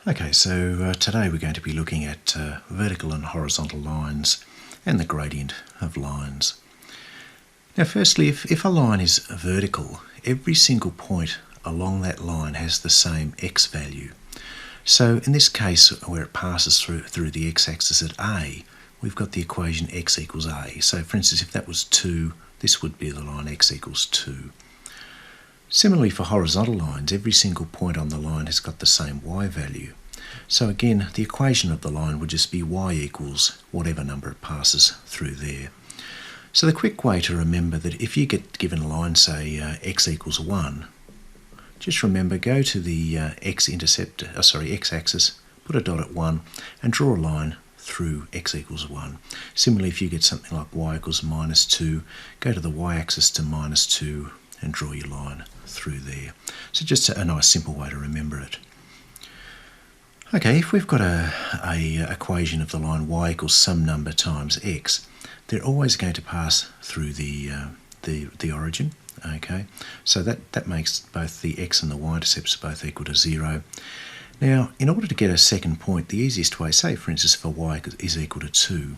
Okay, so today we're going to be looking at vertical and horizontal lines and the gradient of lines. Now firstly, if a line is vertical, every single point along that line has the same x value. So in this case, where it passes through the x-axis at A, we've got the equation x equals A. So for instance, if that was 2, this would be the line x equals 2. Similarly for horizontal lines, every single point on the line has got the same y value. So again, the equation of the line would just be y equals whatever number it passes through there. So the quick way to remember that if you get given a line, say x equals 1, just remember, go to the x-axis, put a dot at 1 and draw a line through x equals 1. Similarly, if you get something like y equals minus 2, go to the y-axis to minus 2 and draw your line through there. So just a nice simple way to remember it. Okay, if we've got a equation of the line y equals some number times x, they're always going to pass through the origin. Okay, so that makes both the x and the y-intercepts both equal to 0. Now, in order to get a second point, the easiest way, say for instance for y is equal to 2,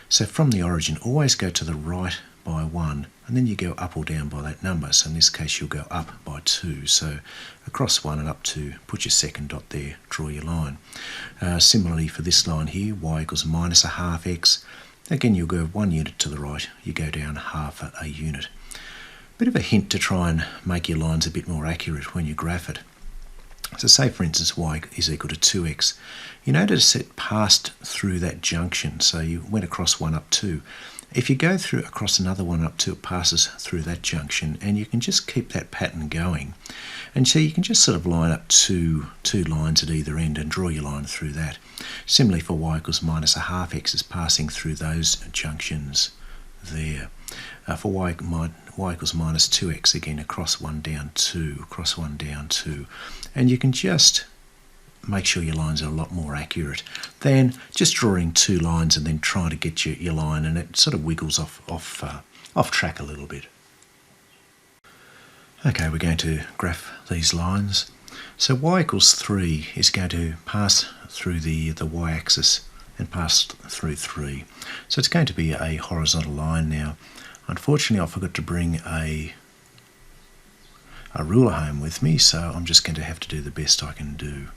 so from the origin always go to the right by 1 and then you go up or down by that number. So in this case you'll go up by 2, so across 1 and up 2, put your second dot there, draw your line. Similarly for this line here, y equals minus a half x, again you'll go 1 unit to the right, you go down half a unit. Bit of a hint to try and make your lines a bit more accurate when you graph it. So say for instance y is equal to 2x. You notice it passed through that junction, so you went across 1 up 2. If you go through across another 1 up 2, it passes through that junction, and you can just keep that pattern going. And so you can just sort of line up two lines at either end and draw your line through that. Similarly for y equals minus a half x is passing through those junctions there. For y equals minus 2x, again across 1 down 2, across 1 down 2. And you can just make sure your lines are a lot more accurate than just drawing 2 lines and then trying to get your line, and it sort of wiggles off track a little bit. Okay, we're going to graph these lines. So y equals 3 is going to pass through the y-axis and pass through 3. So it's going to be a horizontal line now. Unfortunately, I forgot to bring a ruler home with me, so I'm just going to have to do the best I can do.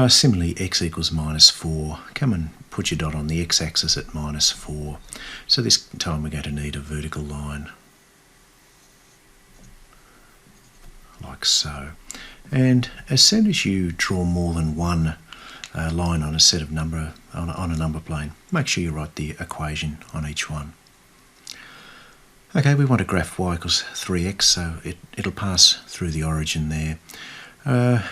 Similarly, x equals minus 4. Come and put your dot on the x-axis at minus 4. So this time we're going to need a vertical line, like so. And as soon as you draw more than one line on a set of number on a number plane, make sure you write the equation on each one. Okay, we want to graph y equals 3x, so it'll pass through the origin there.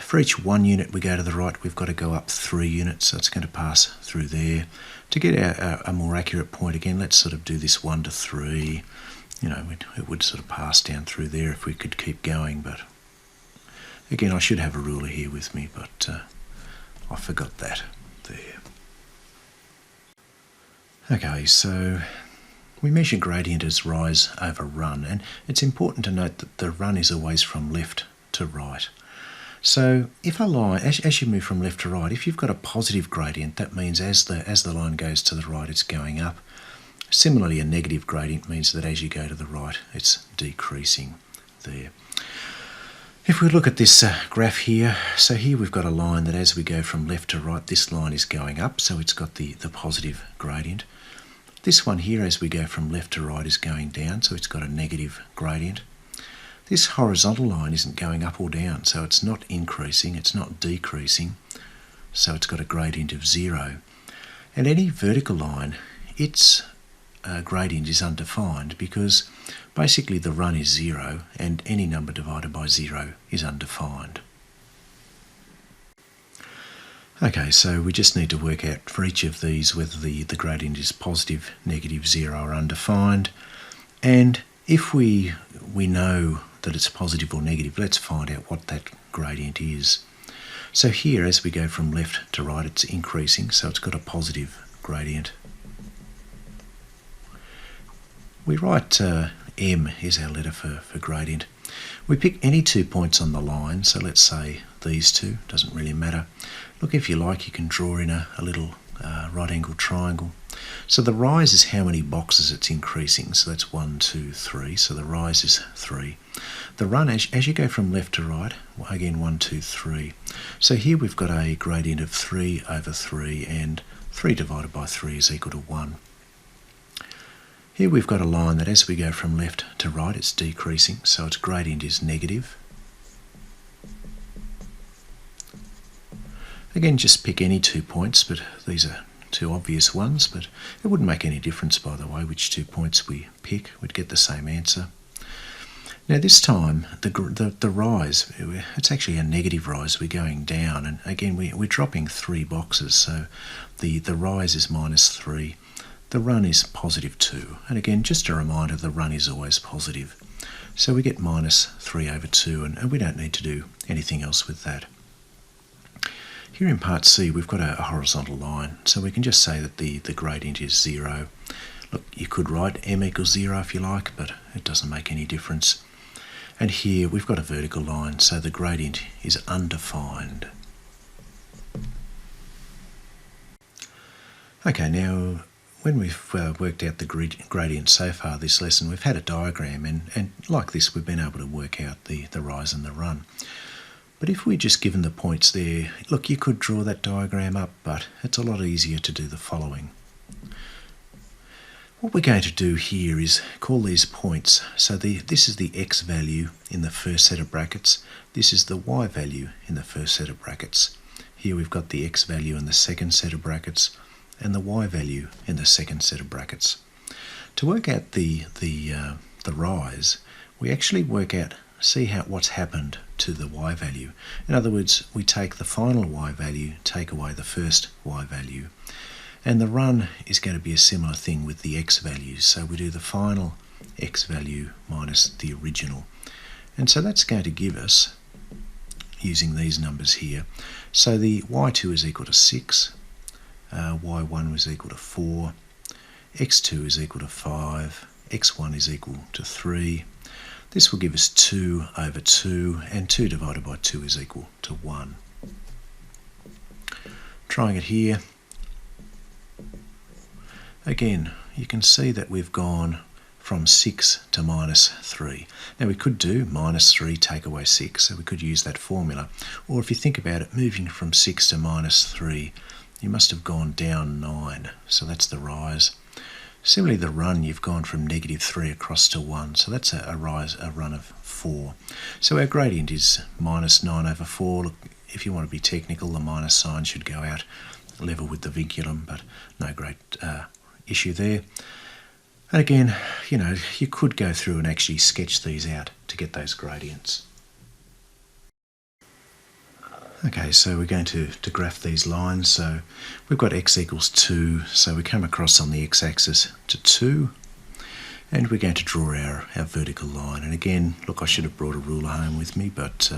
For each 1 unit we go to the right, we've got to go up 3 units, so it's going to pass through there. To get a more accurate point, again, let's sort of do this 1 to 3. You know, it would sort of pass down through there if we could keep going, but again, I should have a ruler here with me, but I forgot that there. Okay, so we measure gradient as rise over run, and it's important to note that the run is always from left to right. So if a line, as you move from left to right, if you've got a positive gradient, that means as the line goes to the right, it's going up. Similarly, a negative gradient means that as you go to the right, it's decreasing there. If we look at this graph here, so here we've got a line that as we go from left to right, this line is going up, so it's got the positive gradient. This one here, as we go from left to right, is going down, so it's got a negative gradient. This horizontal line isn't going up or down, so it's not increasing, it's not decreasing, so it's got a gradient of 0. And any vertical line, its gradient is undefined because basically the run is 0 and any number divided by 0 is undefined. Okay, so we just need to work out for each of these whether the gradient is positive, negative, 0 or undefined. And if we know that it's positive or negative, let's find out what that gradient is. So here, as we go from left to right, it's increasing, so it's got a positive gradient. We write M is our letter for gradient. We pick any 2 points on the line, so let's say these two, doesn't really matter. Look, if you like, you can draw in a little right angle triangle. So the rise is how many boxes it's increasing, so that's 1, 2, 3, so the rise is 3. The run, as you go from left to right, again 1, 2, 3. So here we've got a gradient of 3 over 3, and 3 divided by 3 is equal to 1. Here we've got a line that as we go from left to right, it's decreasing, so its gradient is negative. Again, just pick any 2 points, but these are 2 obvious ones, but it wouldn't make any difference, by the way, which 2 points we pick. We'd get the same answer. Now this time, the rise, it's actually a negative rise. We're going down, and again, we're dropping 3 boxes, so the rise is -3. The run is +2. And again, just a reminder, the run is always positive. So we get -3 over 2, and we don't need to do anything else with that. Here in part C, we've got a horizontal line, so we can just say that the gradient is 0. Look, you could write m equals 0 if you like, but it doesn't make any difference. And here we've got a vertical line, so the gradient is undefined. Okay, now when we've worked out the gradient so far this lesson, we've had a diagram, and like this we've been able to work out the rise and the run. But if we're just given the points there, look, you could draw that diagram up, but it's a lot easier to do the following. What we're going to do here is call these points. So this is the x value in the first set of brackets. This is the y value in the first set of brackets. Here we've got the x value in the second set of brackets and the y value in the second set of brackets. To work out the rise, we actually see what's happened to the y value. In other words, we take the final y value, take away the first y value. And the run is going to be a similar thing with the x values. So we do the final x value minus the original. And so that's going to give us, using these numbers here, so the y2 is equal to 6, y1 was equal to 4, x2 is equal to 5, x1 is equal to 3. This will give us 2 over 2, and 2 divided by 2 is equal to 1. Trying it here. Again, you can see that we've gone from 6 to -3. Now we could do -3 take away 6, so we could use that formula. Or if you think about it, moving from 6 to -3, you must have gone down 9, so that's the rise. Similarly, the run, you've gone from -3 across to 1, so that's a run of 4. So our gradient is -9 over 4. Look, if you want to be technical, the minus sign should go out level with the vinculum, but no great issue there. And again, you could go through and actually sketch these out to get those gradients. Okay, so we're going to graph these lines. So we've got x equals 2, so we come across on the x-axis to 2, and we're going to draw our vertical line. And again, look, I should have brought a ruler home with me, but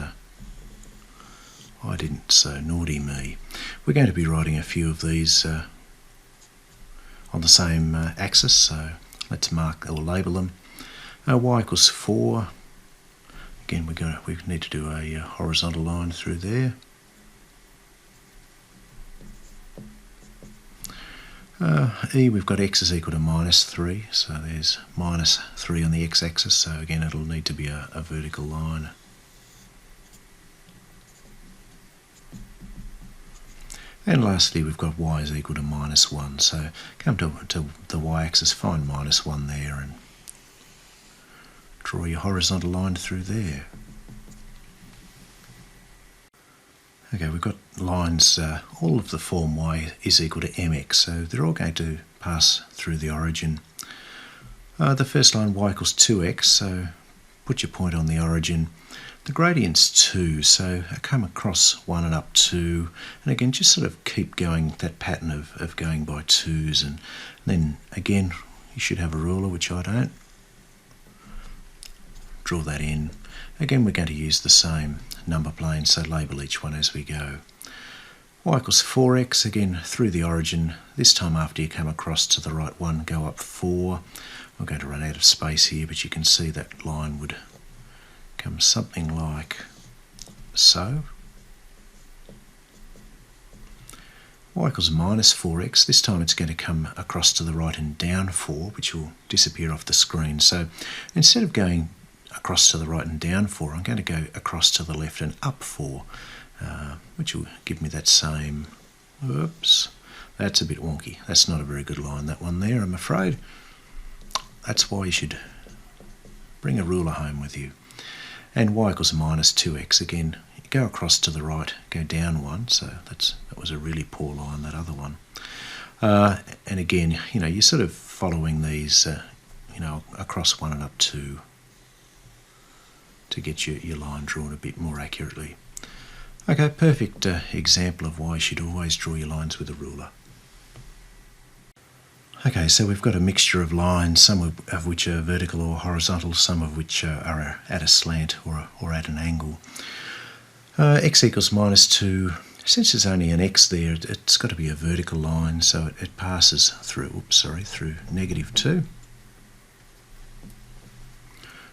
I didn't, so naughty me. We're going to be writing a few of these on the same axis, so let's mark or label them. Y equals 4. Again, we need to do a horizontal line through there. E, we've got x is equal to -3, so there's -3 on the x-axis, so again it'll need to be a vertical line. And lastly, we've got y is equal to -1, so come to the y-axis, find -1 there, and draw your horizontal line through there. Okay, we've got lines all of the form y is equal to mx, so they're all going to pass through the origin. The first line, y equals 2x, so put your point on the origin. The gradient's 2, so I come across 1 and up 2, and again just sort of keep going that pattern of going by 2s, and then again you should have a ruler, which I don't. Draw that in. Again, we're going to use the same number plane, so label each one as we go. Y equals 4x, again through the origin. This time after you come across to the right one, go up 4. We're going to run out of space here, but you can see that line would come something like so. y equals minus 4x. This time it's going to come across to the right and down 4, which will disappear off the screen. So instead of going across to the right and down 4, I'm going to go across to the left and up 4, which will give me that same, oops, that's a bit wonky. That's not a very good line, that one there, I'm afraid. That's why you should bring a ruler home with you. And y equals minus 2x. Again, you go across to the right, go down 1, so that was a really poor line, that other one. And again, you're sort of following these, across 1 and up 2 to get your line drawn a bit more accurately. Okay, perfect example of why you should always draw your lines with a ruler. Okay, so we've got a mixture of lines, some of which are vertical or horizontal, some of which are at a slant or at an angle. X equals minus 2. Since there's only an x there, it's got to be a vertical line, so it passes through, through negative 2.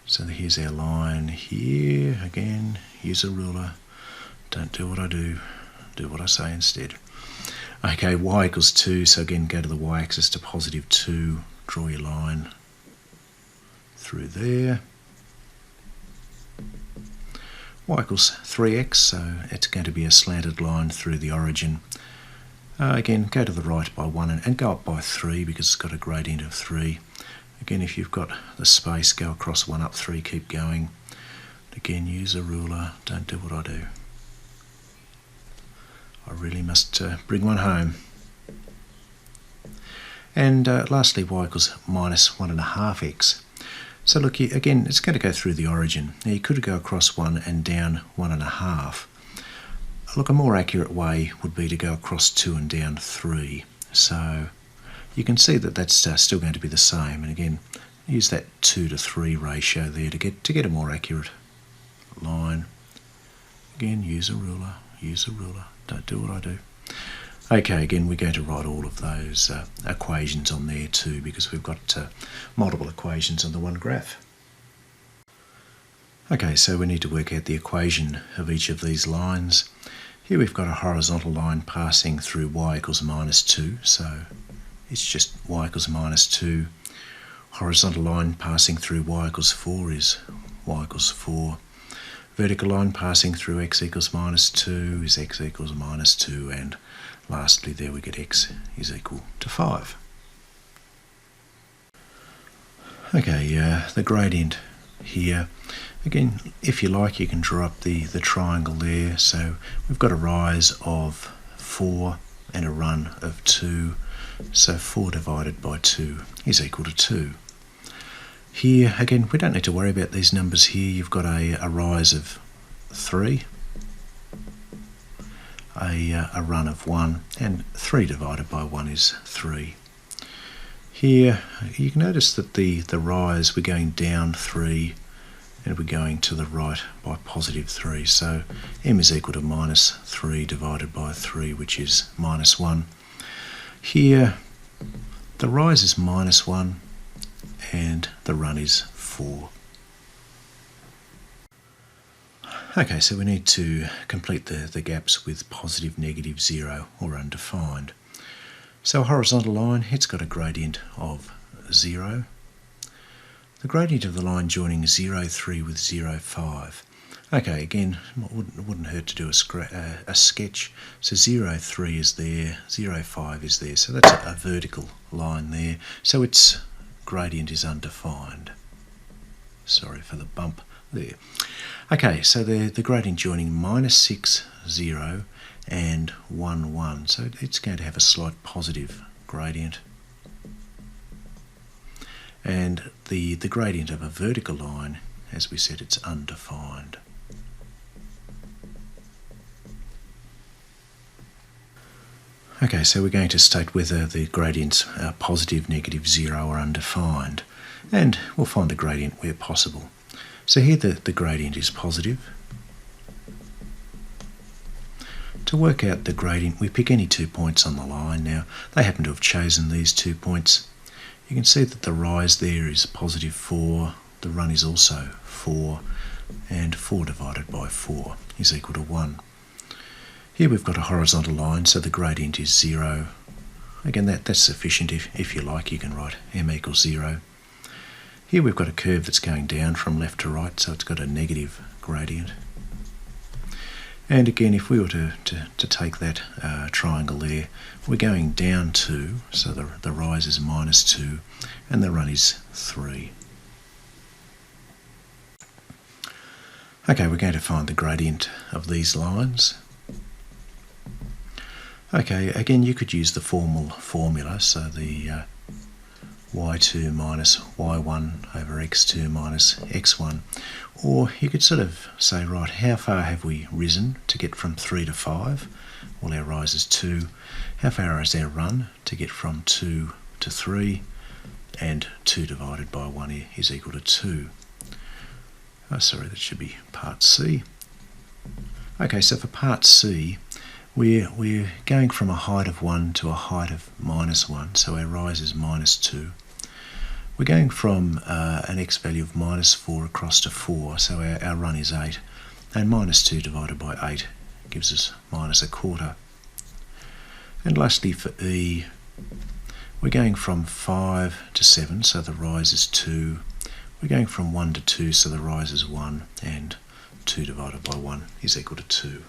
So here's our line here. Again, use a ruler. Don't do what I do what I say instead. Okay, y equals 2, so again go to the y-axis to positive 2, draw your line through there. Y equals 3x, so it's going to be a slanted line through the origin. Again, go to the right by 1 and go up by 3 because it's got a gradient of 3. Again, if you've got the space, go across 1 up 3, keep going. Again, use a ruler, don't do what I do. I really must bring one home. And lastly, y equals minus 1.5x. So look, again, it's going to go through the origin. Now you could go across 1 and down 1.5. Look, a more accurate way would be to go across 2 and down 3. So you can see that that's still going to be the same. And again, use that 2 to 3 ratio there to get a more accurate line. Again, use a ruler, use a ruler. Don't do what I do. Okay, again, we're going to write all of those equations on there too, because we've got multiple equations on the one graph. Okay, so we need to work out the equation of each of these lines. Here we've got a horizontal line passing through y equals minus 2, so it's just y equals minus 2. Horizontal line passing through y equals 4 is y equals 4. Vertical line passing through x equals minus 2 is x equals minus 2, and lastly there we get x is equal to 5. Okay, the gradient here, again, if you like, you can draw up the triangle there. So we've got a rise of 4 and a run of 2, so 4 divided by 2 is equal to 2. Here, again, we don't need to worry about these numbers here. You've got a rise of 3, a run of 1, and 3 divided by 1 is 3. Here, you can notice that the rise, we're going down 3, and we're going to the right by positive 3. So m is equal to minus 3 divided by 3, which is minus 1. Here, the rise is minus 1, and the run is 4. Okay, so we need to complete the gaps with positive, negative, 0 or undefined. So a horizontal line, it's got a gradient of 0. The gradient of the line joining 0, 3 with 0, 5. Okay, again, it wouldn't hurt to do a sketch. So 0, 3 is there, 0, 5 is there. So that's a vertical line there. So its gradient is undefined. Sorry for the bump there. Okay, so the gradient joining minus 6, 0 and 1, 1. So it's going to have a slight positive gradient. And the gradient of a vertical line, as we said, it's undefined. Okay, so we're going to state whether the gradients are positive, negative, 0 or undefined. And we'll find the gradient where possible. So here the gradient is positive. To work out the gradient, we pick any 2 points on the line. Now, they happen to have chosen these 2 points. You can see that the rise there is positive 4, the run is also 4, and 4 divided by 4 is equal to 1. Here we've got a horizontal line, so the gradient is 0. Again, that's sufficient. If you like, you can write m equals 0. Here we've got a curve that's going down from left to right, so it's got a negative gradient. And again, if we were to take that triangle there, we're going down 2, so the rise is -2, and the run is 3. Okay, we're going to find the gradient of these lines. Okay, again, you could use the formal formula, so the y2 minus y1 over x2 minus x1, or you could sort of say, right, how far have we risen to get from 3 to 5? Well, our rise is 2. How far is our run to get from 2 to 3? And 2 divided by 1 is equal to 2. Oh, sorry, that should be part C. Okay, so for part C, we're going from a height of 1 to a height of -1, so our rise is -2. We're going from an x value of -4 across to 4, so our run is 8, and -2 divided by 8 gives us -1/4. And lastly for E, we're going from 5 to 7, so the rise is 2. We're going from 1 to 2, so the rise is 1, and 2 divided by 1 is equal to 2.